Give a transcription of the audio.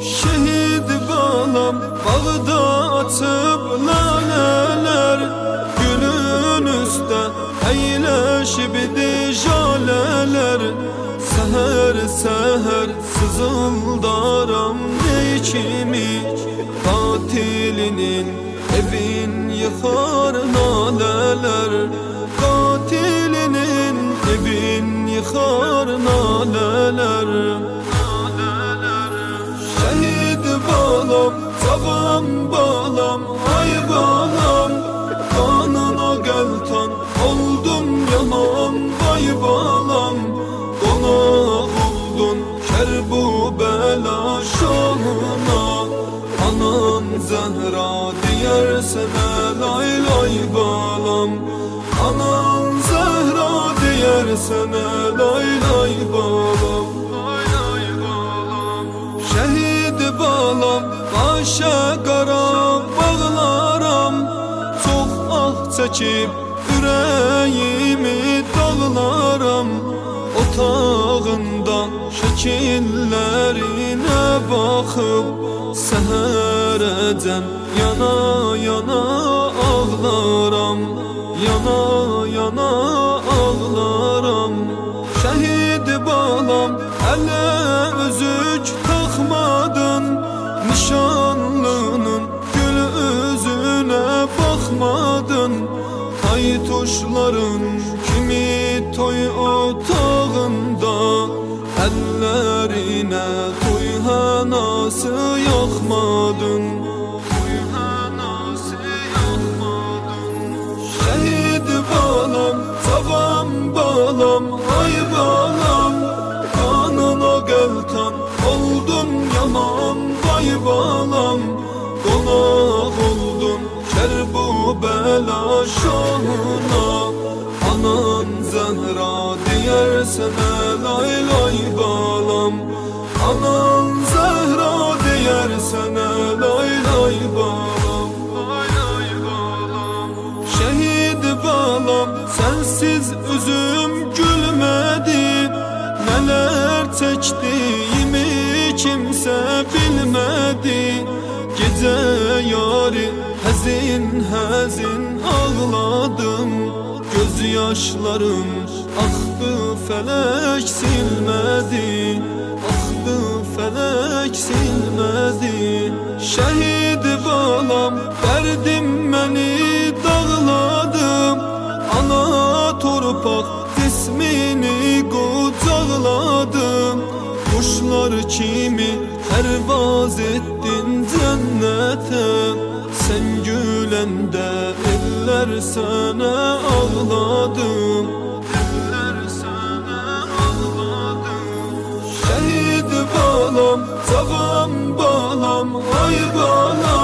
Şehit balam bağda açıp laleler, gülün üstte eyleşibdi jaleler. Seher seher sızıldaram ne içimi, katilinin evin yıkar naleler. Katilinin evin yıkar naleler. Şehit balam, savam balam, ay balam, kanına geltan oldum yaman vay balam. Konak oldun kerbu bela şahına, anan Zehra diyersene lay lay balam. Anan Zehra diyersene lay lay balam. Şehit balam başa qara bağlaram, çox ah çəkib ürəyimi dağlaram. Otağında şəkillərinə baxıb səhərəcən yana yana ağlaram, yana yana ağlaram. Şəhid balam hələ özük taxmadın, nişanlının gül üzünə baxmadın. Tay tuşların kimi toy otağında, əllərinə toy hanası yaxmadın. Şəhid balam, savam balam, ay balam, kanına gəltan oldun yaman vay balam. Qonaq oldun kerbu bela şahına, anan Zehra diyersene lay lay balam. Anan Zehra diyersene lay lay balam. Şehit balam sensiz üzüm gülmedi, neler çektiğimi kimse bilmedi. Gece yari hazin hazin ağladım, gözyaşlarım aktı felek silmedi, aktı felek silmedi. Şehit balam derdim beni dağladım, ana torpak cismini kucakladım. Kuşlar kimi pervaz ettin cennete, sen gülende eller sana ağladım, eller sana ağladım. Şehit balam, savam balam, ay balam,